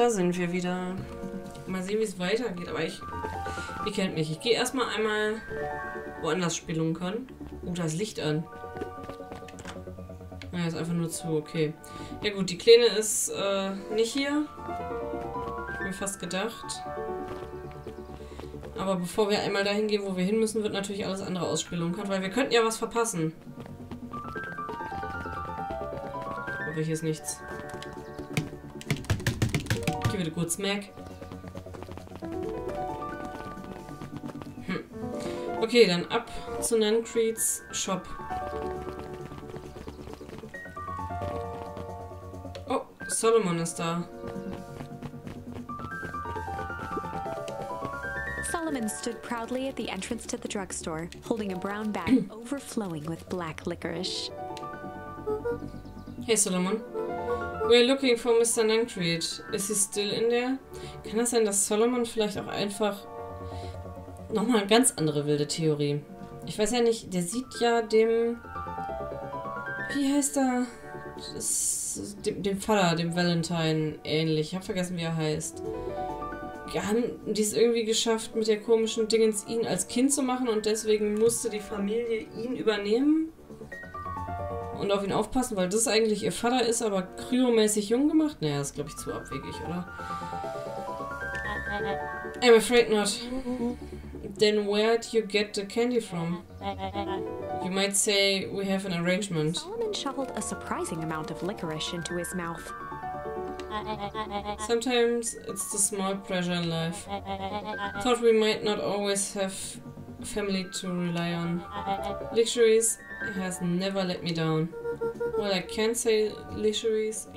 da sind wir wieder. Mal sehen, wie es weitergeht. Aber ihr kennt mich. Ich gehe erstmal einmal woanders spielen können. Oh, da ist Licht an. Naja, ist einfach nur zu, okay. Ja gut, die Kleine ist nicht hier. Hab ich mir fast gedacht. Aber bevor wir einmal dahin gehen, wo wir hin müssen, wird natürlich alles andere ausspielen können, weil wir könnten ja was verpassen. Aber hier ist nichts. Geh wieder kurz Mac. Okay, dann ab zu Nancreeds Shop. Oh, Solomon ist da. Solomon stood proudly at the entrance to the drugstore, holding a brown bag overflowing with black licorice. Hey Solomon. We're looking for Mr. Nancreed. Is he still in there? Kann das sein, dass Solomon vielleicht auch einfach... Nochmal eine ganz andere wilde Theorie. Ich weiß ja nicht, der sieht ja dem... Wie heißt er? Dem Vater, dem Valentine ähnlich. Ich habe vergessen, wie er heißt. Haben die es irgendwie geschafft, mit der komischen Dingens ihn als Kind zu machen und deswegen musste die Familie ihn übernehmen und auf ihn aufpassen, weil das eigentlich ihr Vater ist, aber kryomäßig jung gemacht? Naja, das ist, glaube ich, zu abwegig, oder? I'm afraid not. Then where'd you get the candy from? You might say we have an arrangement. Solomon shoveled a surprising amount of licorice into his mouth. Sometimes it's the small pleasure in life. Thought we might not always have family to rely on. Licorice has never let me down. Well, I can't say licorice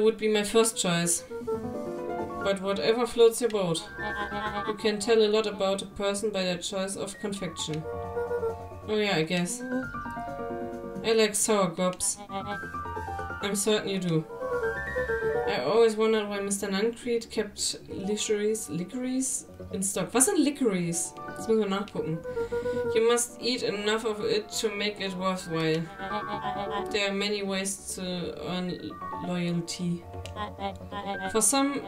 would be my first choice. But whatever floats your boat. You can tell a lot about a person by their choice of confection. Oh yeah, I guess. I like sour gobs. I'm certain you do. I always wondered why Mr. Nancreed kept licorice in stock. Was sind licorice? Das müssen wir nachgucken. You must eat enough of it to make it worthwhile. There are many ways to earn loyalty. For some,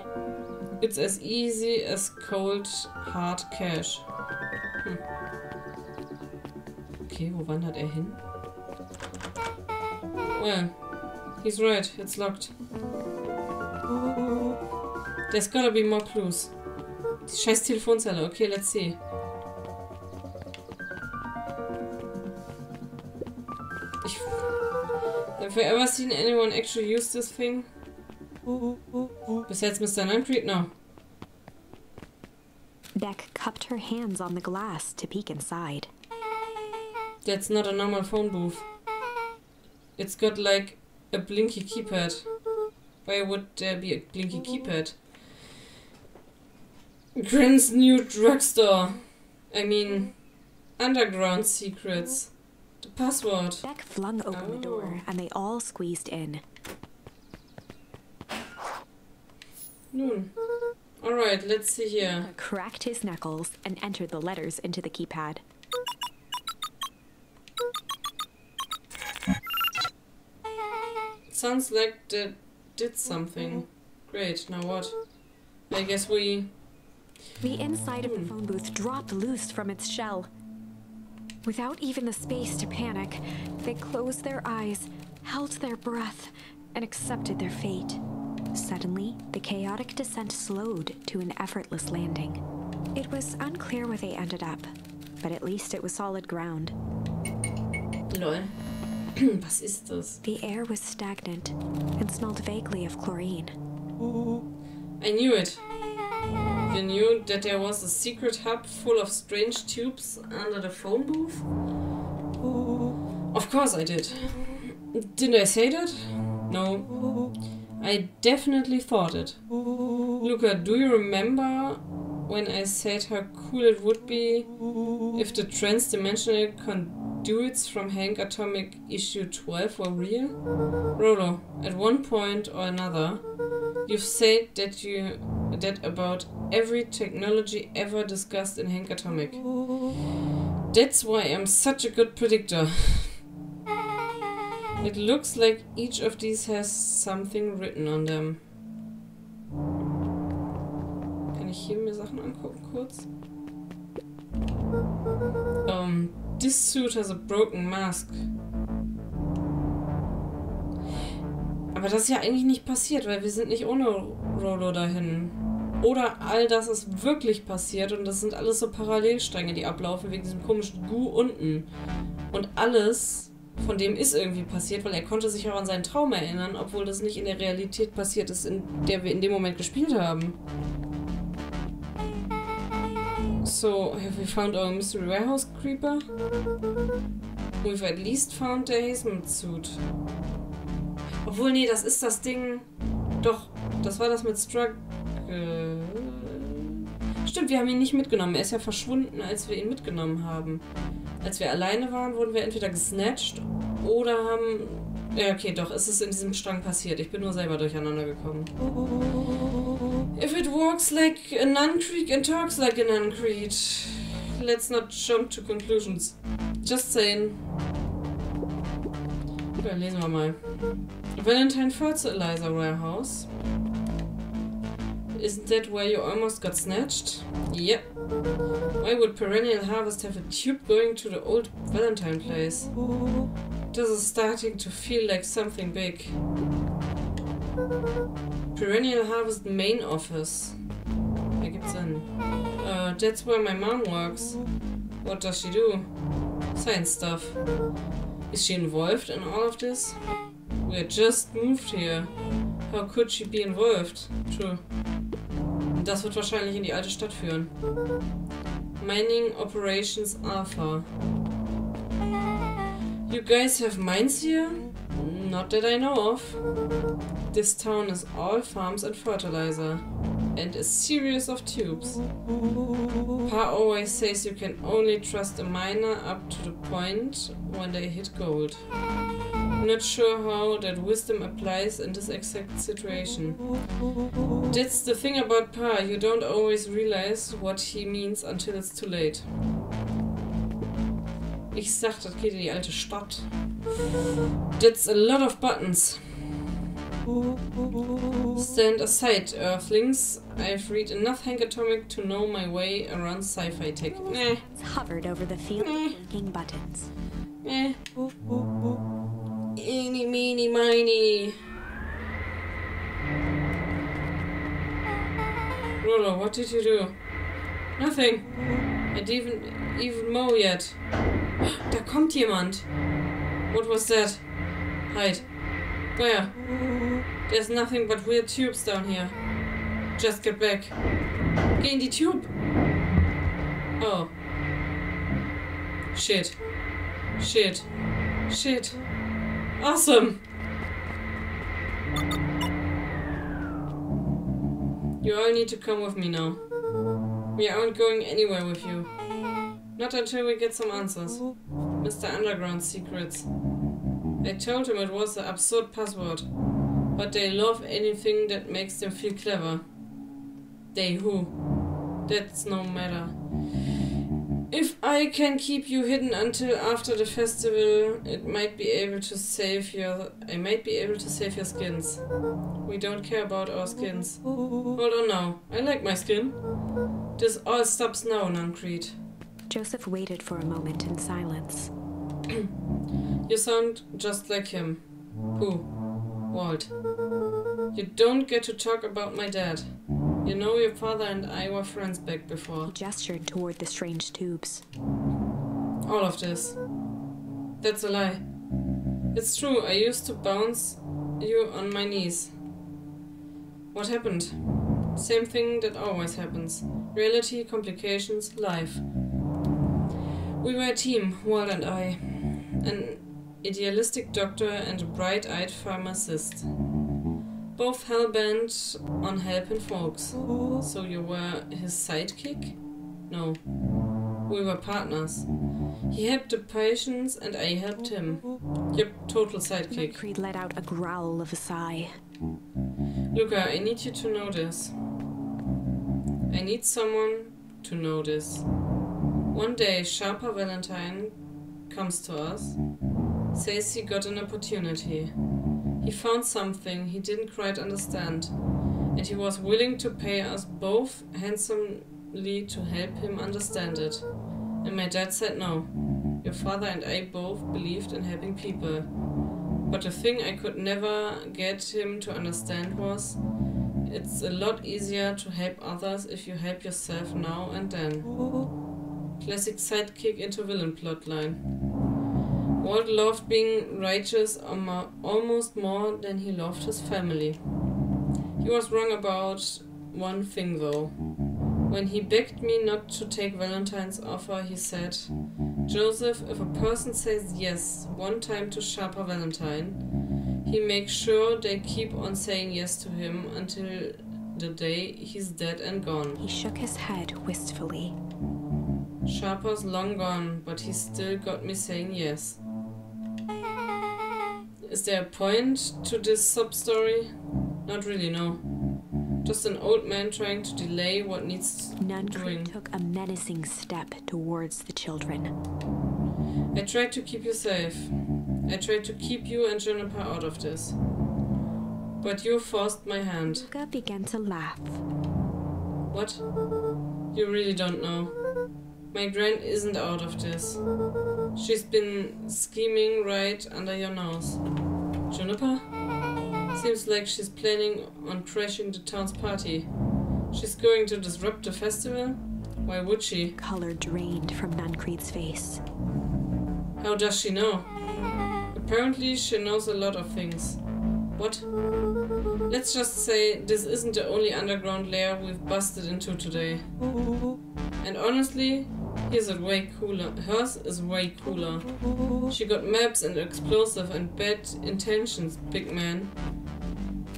it's as easy as cold, hard cash. Okay, wo wandert er hin? Well, he's right, it's locked. There's gotta be more clues. Die scheiß Telefonzelle, okay, let's see. Have you ever seen anyone actually use this thing? Besides Mr. Nancreed? No. Beck cupped her hands on the glass to peek inside. That's not a normal phone booth. It's got like a blinky keypad. Why would there be a blinky keypad? Grand's new drugstore. I mean, underground secrets. The password. Beck flung open the door and they all squeezed in. Nun. Alright, let's see here. Cracked his knuckles and entered the letters into the keypad. Sounds like that did something. Great, now what? I guess we... The inside of the phone booth dropped loose from its shell. Without even the space to panic, they closed their eyes, held their breath, and accepted their fate. Suddenly, the chaotic descent slowed to an effortless landing. It was unclear where they ended up, but at least it was solid ground. Lol. Was ist das? The air was stagnant and smelled vaguely of chlorine. I knew it. You knew that there was a secret hub full of strange tubes under the phone booth? Of course I did. Didn't I say that? No. I definitely thought it. Luka, do you remember when I said how cool it would be if the trans-dimensional conduits from Hank Atomic issue 12 were real? Rolo, at one point or another, you've said that about every technology ever discussed in Hank Atomic. It looks like each of these has something written on them. Kann ich hier mir Sachen angucken kurz? This suit has a broken mask. Aber das ist ja eigentlich nicht passiert, weil wir sind nicht ohne Rollo dahin. Oder all das ist wirklich passiert und das sind alles so Parallelstränge, die ablaufen wegen diesem komischen Gu unten. Und alles von dem ist irgendwie passiert, weil er konnte sich auch an seinen Traum erinnern, obwohl das nicht in der Realität passiert ist, in der wir in dem Moment gespielt haben. So, have we found our mystery warehouse creeper? We've at least found the hazement suit. Obwohl, nee, das ist das Ding... Doch, das war das mit Struggle... Stimmt, wir haben ihn nicht mitgenommen. Er ist ja verschwunden, als wir ihn mitgenommen haben. Als wir alleine waren, wurden wir entweder gesnatcht oder haben... Ja, okay, doch, es ist in diesem Strang passiert. Ich bin nur selber durcheinander gekommen. If it walks like a nun-creek and talks like a nun-creek, let's not jump to conclusions. Just saying. Okay, lesen wir mal. Valentine Fertilizer Warehouse. Isn't that where you almost got snatched? Yep. Why would Perennial Harvest have a tube going to the old Valentine place? This is starting to feel like something big. Perennial Harvest main office. Ergibt Sinn. That's where my mom works. What does she do? Science stuff. Is she involved in all of this? We had just moved here. How could she be involved? True. Das wird wahrscheinlich in die alte Stadt führen. Mining Operations Alpha. You guys have mines here? Not that I know of. This town is all farms and fertilizer. And a series of tubes. Pa always says you can only trust a miner up to the point when they hit gold. Not sure how that wisdom applies in this exact situation. That's the thing about Pa, you don't always realize what he means until it's too late. Ich sag, das geht in die alte Stadt. That's a lot of buttons. Stand aside, Earthlings. I've read enough Hank Atomic to know my way around sci-fi tech. Nah. Hovered over the field of clicking buttons. Eh. Eeny, meeny, miny. Rollo, what did you do? Nothing. I didn't even mow yet. Da kommt jemand. What was that? Hide. Where? There's nothing but weird tubes down here. Just get back. Geh in die Tube. Oh. Shit. Shit. Shit. Awesome. You all need to come with me now. We aren't going anywhere with you. Not until we get some answers. Mr. Underground Secrets. I told him it was an absurd password. But they love anything that makes them feel clever. They who? That's no matter. If I can keep you hidden until after the festival, I might be able to save your skins. We don't care about our skins. Hold on now. I like my skin. This all stops now, Nuncrete. Joseph waited for a moment in silence. You sound just like him. Who? Walt. You don't get to talk about my dad. You know your father and I were friends back before. He gestured toward the strange tubes. All of this. That's a lie. It's true, I used to bounce you on my knees. What happened? Same thing that always happens. Reality, complications, life. We were a team, Walt and I. An idealistic doctor and a bright-eyed pharmacist. Both hell-bent on helping folks. So you were his sidekick? No. We were partners. He helped the patients and I helped him. Yep, total sidekick. Creed let out a growl of a sigh. Luka, I need you to know this. I need someone to know this. One day, Sharper Valentine comes to us, says he got an opportunity. He found something he didn't quite understand, and he was willing to pay us both handsomely to help him understand it. And my dad said no. Your father and I both believed in helping people. But the thing I could never get him to understand was, it's a lot easier to help others if you help yourself now and then. Classic sidekick into villain plotline. Walt loved being righteous almost more than he loved his family. He was wrong about one thing though. When he begged me not to take Valentine's offer, he said, Joseph, if a person says yes one time to Sharper Valentine, he makes sure they keep on saying yes to him until the day he's dead and gone. He shook his head wistfully. Sharper's long gone, but he still got me saying yes. Is there a point to this sub-story? Not really, no. Just an old man trying to delay what needs doing. Nuncreed took a menacing step towards the children. I tried to keep you safe. I tried to keep you and Juniper out of this. But you forced my hand. Luka began to laugh. What? You really don't know. My Gran isn't out of this. She's been scheming right under your nose. Juniper? Seems like she's planning on crashing the town's party. She's going to disrupt the festival? Why would she? Color drained from Nuncreed's face. How does she know? Apparently she knows a lot of things. What? Let's just say this isn't the only underground lair we've busted into today. And honestly, hers is way cooler. Hers is way cooler. She got maps and explosive and bad intentions, big man.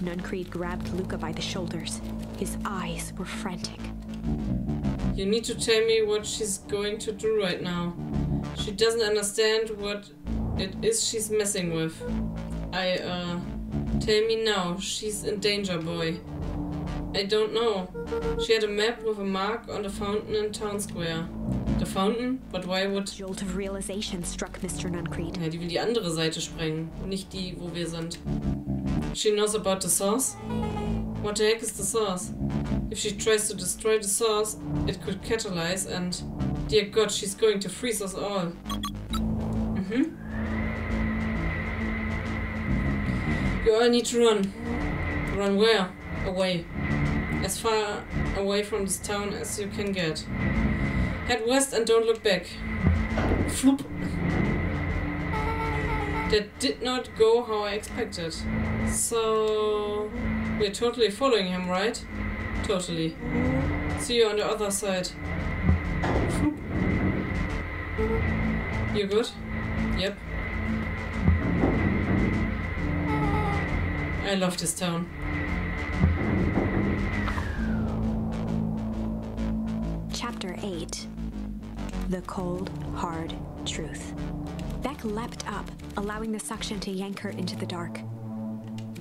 Nuncreed grabbed Luka by the shoulders. His eyes were frantic. You need to tell me what she's going to do right now. She doesn't understand what it is she's messing with. Tell me now, she's in danger, boy. I don't know. She had a map with a mark on the fountain in Town Square. The fountain? But why would... A jolt of realization struck Mr. Nuncreed. Ja, die will die andere Seite sprengen, nicht die, wo wir sind. She knows about the source? What the heck is the source? If she tries to destroy the source, it could catalyze and... Dear God, she's going to freeze us all. You all need to run. Run where? Away. As far away from this town as you can get. Head west and don't look back. Floop. That did not go how I expected. So... We're totally following him, right? Totally. See you on the other side. Floop. You good? Yep. I love this town. Chapter 8. The Cold, Hard Truth. Beck leapt up, allowing the suction to yank her into the dark.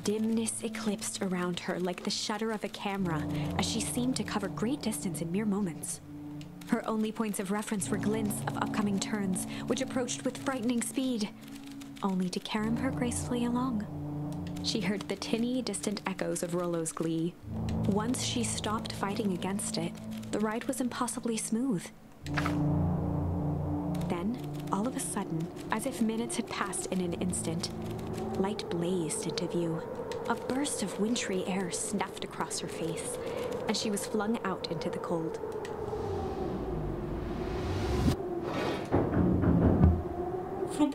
Dimness eclipsed around her like the shutter of a camera as she seemed to cover great distance in mere moments. Her only points of reference were glints of upcoming turns, which approached with frightening speed, only to carom her gracefully along. She heard the tinny, distant echoes of Rollo's glee. Once she stopped fighting against it, the ride was impossibly smooth. Then, all of a sudden, as if minutes had passed in an instant, light blazed into view. A burst of wintry air snuffed across her face, and she was flung out into the cold. Flup.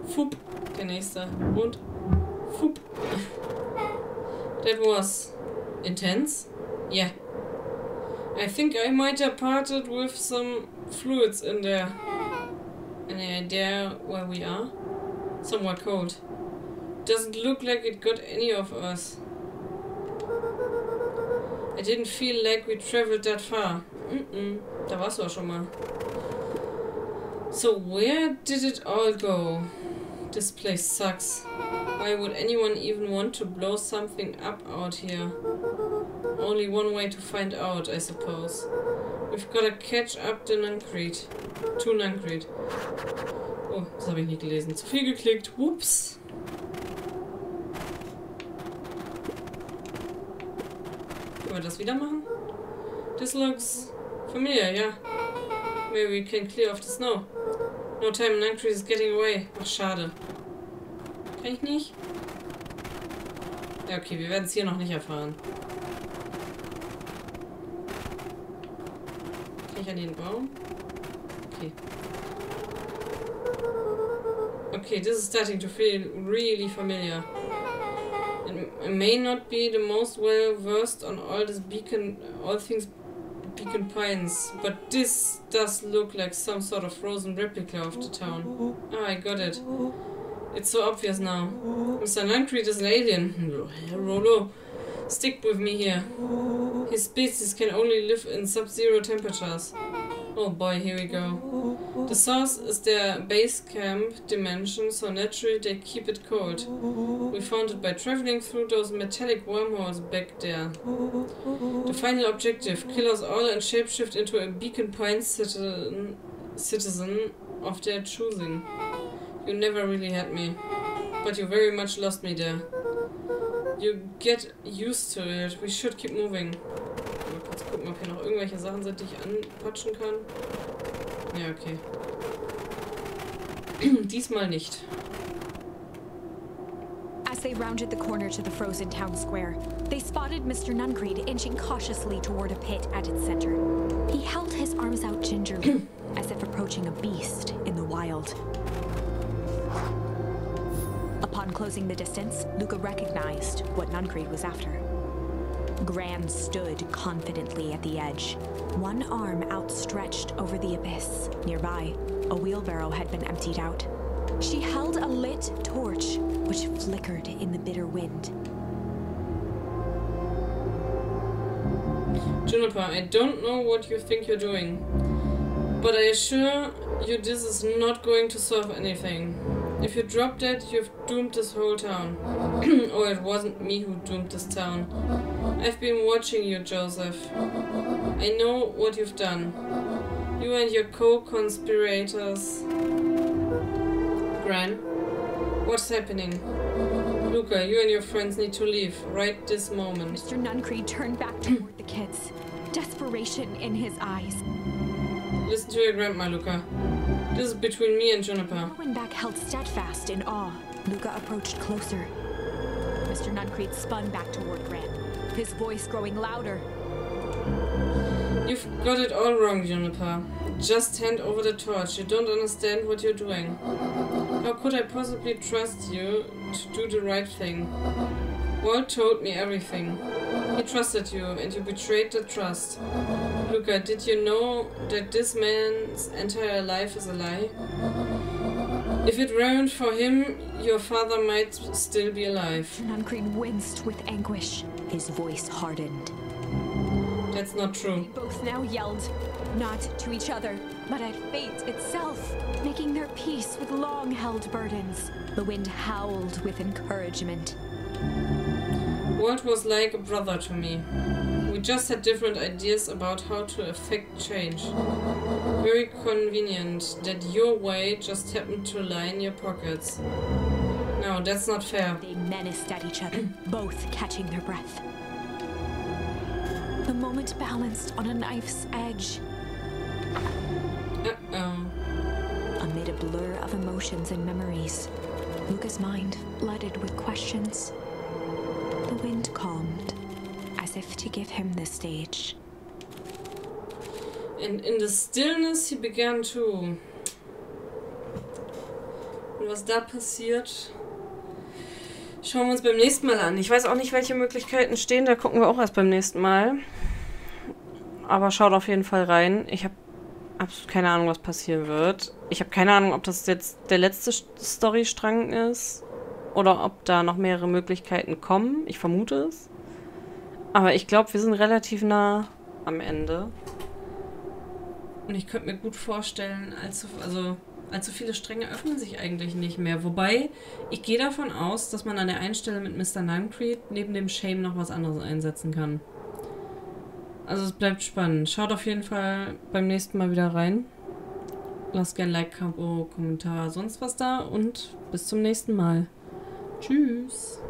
Fup. Der nächste. Und fup. That was intense. Yeah. I think I might have parted with some fluids in there. Any idea where we are? Somewhere cold. Doesn't look like it got any of us. I didn't feel like we traveled that far. Da warst du auch schon mal. So where did it all go? This place sucks. Why would anyone even want to blow something up out here? Only one way to find out, I suppose. We've gotta catch up to Nancrete. Oh, das habe ich nicht gelesen. Zu viel geklickt. Ups. Können wir das wieder machen? This looks familiar, yeah. Maybe we can clear off the snow. No time, Nancrete is getting away. Ach, schade. Kann ich nicht? Ja, okay, wir werden es hier noch nicht erfahren. Kann ich an den Baum? Okay. Okay, this is starting to feel really familiar. It may not be the most well versed on all things Beacon Pines, but this does look like some sort of frozen replica of the town. Ah, I got it. It's so obvious now. Mr. Nancrete is an alien. Rolo, stick with me here. His species can only live in sub-zero temperatures. Oh boy, here we go. The source is their base camp dimension, so naturally they keep it cold. We found it by traveling through those metallic wormholes back there. The final objective, kill us all and shapeshift into a Beacon Pines citizen of their choosing. You never really had me, but you very much lost me there. You get used to it. We should keep moving. Mal kurz gucken, ob hier noch irgendwelche Sachen sind, die ich anpatschen kann. Ja, okay. Diesmal nicht. As they rounded the corner to the frozen town square, they spotted Mr. Nancrete inching cautiously toward a pit at its center. He held his arms out gingerly, as if approaching a beast in the wild. Upon closing the distance, Luka recognized what Nancrete was after. Gran stood confidently at the edge, one arm outstretched over the abyss. Nearby, a wheelbarrow had been emptied out. She held a lit torch, which flickered in the bitter wind. Juniper, I don't know what you think you're doing, but I assure you this is not going to solve anything. If you drop that, you've doomed this whole town. Oh, it wasn't me who doomed this town. I've been watching you, Joseph. I know what you've done. You and your co-conspirators. Gran, what's happening? Luka, you and your friends need to leave right this moment. Mr. Nancrete turned back toward the kids, desperation in his eyes. Listen to your grandma, Luka. This is between me and Juniper. Rowanback held steadfast in awe. Luka approached closer. Mr. Nancrete spun back toward Gran, his voice growing louder. You've got it all wrong, Juniper. Just hand over the torch. You don't understand what you're doing. How could I possibly trust you to do the right thing? Walt told me everything. He trusted you, and you betrayed the trust. Luka, did you know that this man's entire life is a lie? If it weren't for him, your father might still be alive. Nancrete winced with anguish. His voice hardened. That's not true. They both now yelled, not to each other, but at fate itself, making their peace with long-held burdens. The wind howled with encouragement. Walt was like a brother to me. We just had different ideas about how to effect change. Very convenient that your way just happened to lie in your pockets. No, that's not fair. They menaced at each other, both catching their breath. The moment balanced on a knife's edge. Uh-oh. Amid a blur of emotions and memories, Luka's mind flooded with questions. The wind calmed, as if to give him the stage. And in the stillness he began to... Und was da passiert, schauen wir uns beim nächsten Mal an. Ich weiß auch nicht, welche Möglichkeiten stehen, da gucken wir auch erst beim nächsten Mal. Aber schaut auf jeden Fall rein. Ich habe absolut keine Ahnung, was passieren wird. Ich habe keine Ahnung, ob das jetzt der letzte Storystrang ist oder ob da noch mehrere Möglichkeiten kommen. Ich vermute es. Aber ich glaube, wir sind relativ nah am Ende. Und ich könnte mir gut vorstellen, allzu viele Stränge öffnen sich eigentlich nicht mehr. Wobei, ich gehe davon aus, dass man an der einen Stelle mit Mr. Nancrete neben dem Shame noch was anderes einsetzen kann. also es bleibt spannend. Schaut auf jeden Fall beim nächsten Mal wieder rein. Lasst gerne Like, Abo, Kommentar, sonst was da und bis zum nächsten Mal. Tschüss.